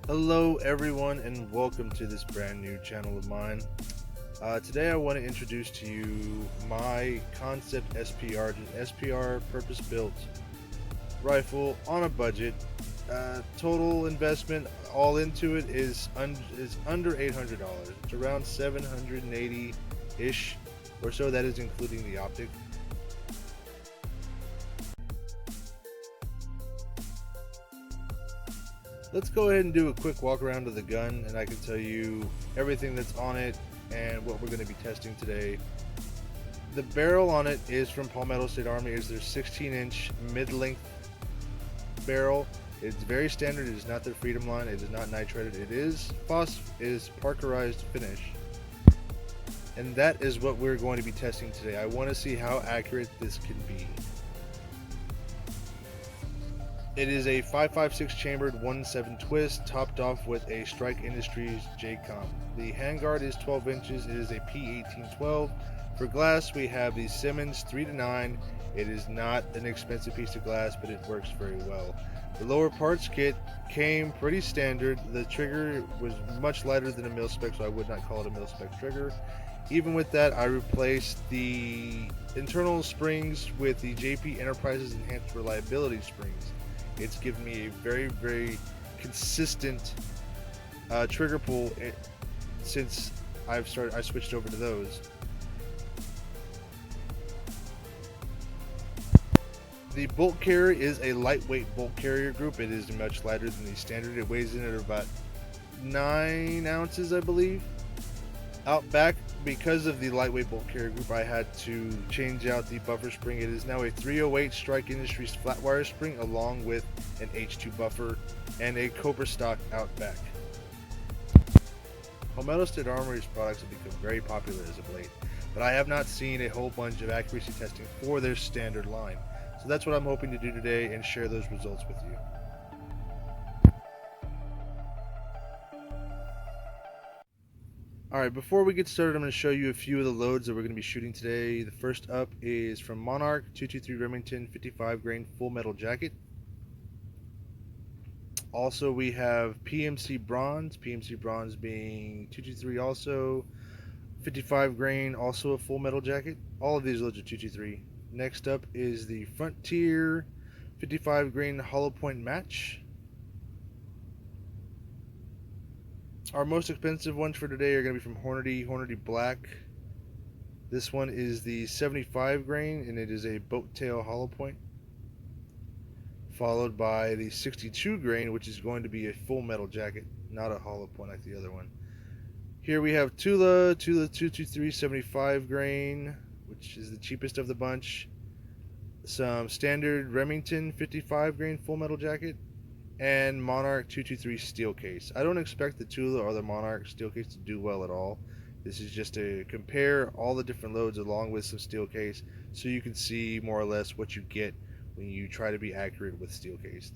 Hello everyone and welcome to this brand new channel of mine. Today I want to introduce to you my Concept SPR, an SPR purpose-built rifle on a budget. Total investment all into it is under $800. It's around $780-ish or so. That is including the optic. Let's go ahead and do a quick walk around of the gun and I can tell you everything that's on it and what we're going to be testing today. The barrel on it is from Palmetto State Armory. It's their 16-inch mid-length barrel. It's very standard. It is not their Freedom line. It is not nitrided. It is Parkerized finish. And that is what we're going to be testing today. I want to see how accurate this can be. It is a 5.56 chambered 1.7 twist, topped off with a Strike Industries J-Comp. The handguard is 12 inches. It is a P1812. For glass, we have the Simmons 3-9. It is not an expensive piece of glass, but it works very well. The lower parts kit came pretty standard. The trigger was much lighter than a mil-spec, so I would not call it a mil-spec trigger. Even with that, I replaced the internal springs with the JP Enterprises Enhanced Reliability springs. It's given me a very consistent trigger pull since I switched over to those. The bolt carrier is a lightweight bolt carrier group. It is much lighter than the standard. It weighs in at about 9 ounces, I believe. Out back, because of the lightweight bolt carrier group, I had to change out the buffer spring. It is now a 308 Strike Industries flat wire spring along with an H2 buffer and a Cobra stock out back. Palmetto State Armory's products have become very popular as of late, but I have not seen a whole bunch of accuracy testing for their standard line. So that's what I'm hoping to do today and share those results with you. Alright, before we get started, I'm going to show you a few of the loads that we're going to be shooting today. The first up is from Monarch 223 Remington 55 grain full metal jacket. Also, we have PMC Bronze being 223 also, 55 grain, also a full metal jacket. All of these loads are 223. Next up is the Frontier 55 grain hollow point match. Our most expensive ones for today are going to be from Hornady Black. This one is the 75 grain and it is a boat tail hollow point. Followed by the 62 grain, which is going to be a full metal jacket, not a hollow point like the other one. Here we have Tula 223 75 grain, which is the cheapest of the bunch. Some standard Remington 55 grain full metal jacket. And Monarch 223 steel case. I don't expect the Tula or the Monarch steel case to do well at all. This is just to compare all the different loads along with some steel case so you can see more or less what you get when you try to be accurate with steel cased.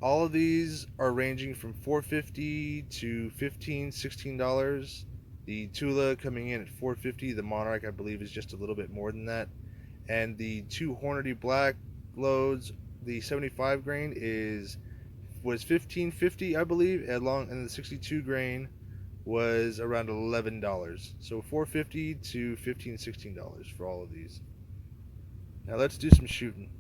All of these are ranging from $450 to $16. The Tula coming in at $450. The Monarch, I believe, is just a little bit more than that. And the two Hornady Black loads, the 75 grain was $15.50, I believe, and the 62 grain was around $11. So $450 to $16 for all of these. Now let's do some shooting.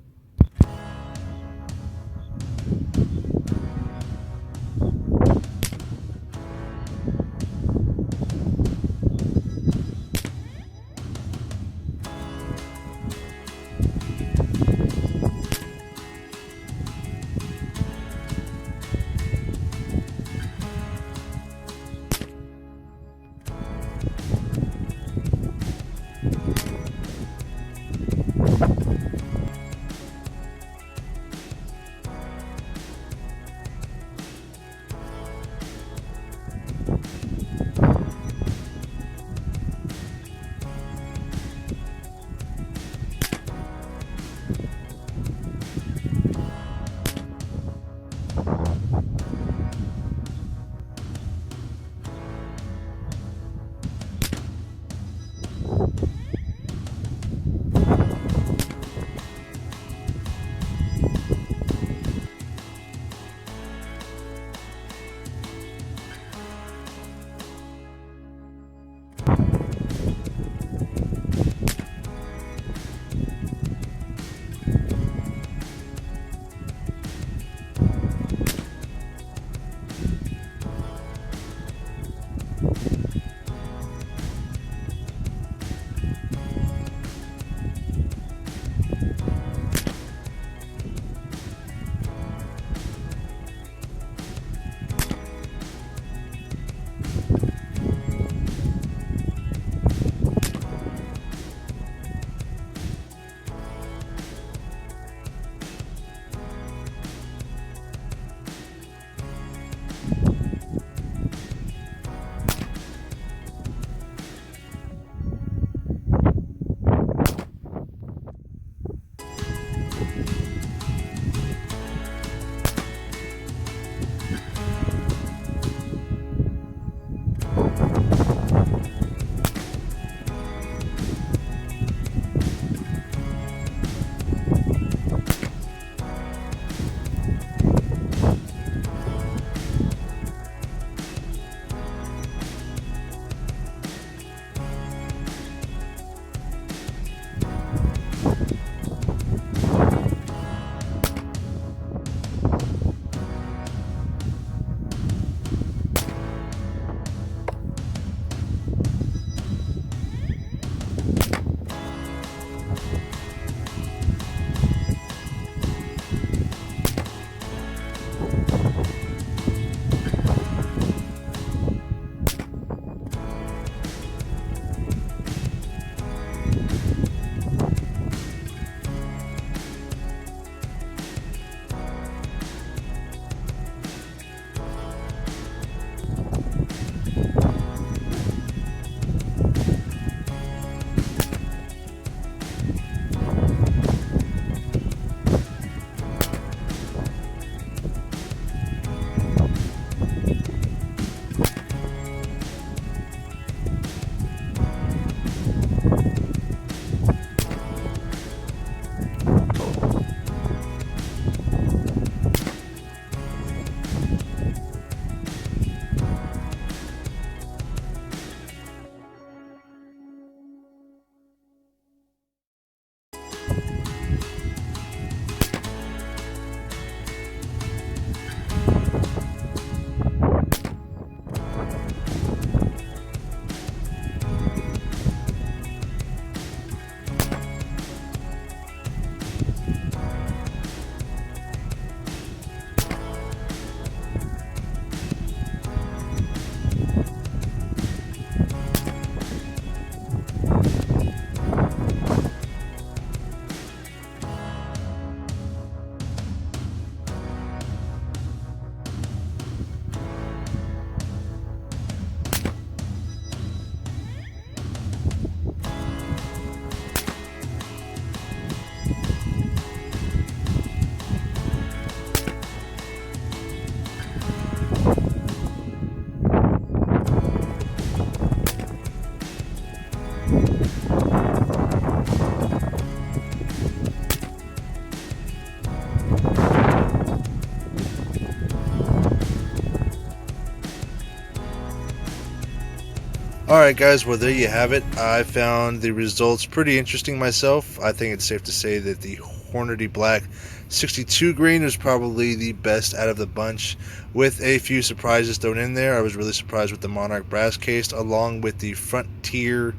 Alright guys, well there you have it. I found the results pretty interesting myself. I think it's safe to say that the Hornady Black 62 grain was probably the best out of the bunch, with a few surprises thrown in there. I was really surprised with the Monarch brass case, along with the Frontier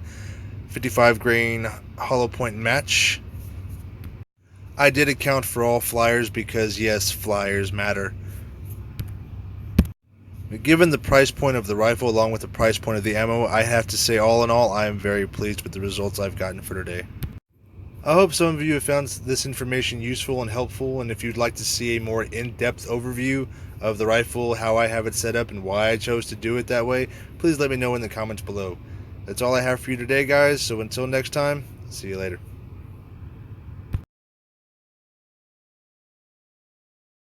55 grain hollow point match. I did account for all flyers because yes, flyers matter. Given the price point of the rifle along with the price point of the ammo, I have to say all in all I am very pleased with the results I've gotten for today. I hope some of you have found this information useful and helpful, and if you'd like to see a more in-depth overview of the rifle, how I have it set up, and why I chose to do it that way, please let me know in the comments below. That's all I have for you today guys, so until next time, see you later.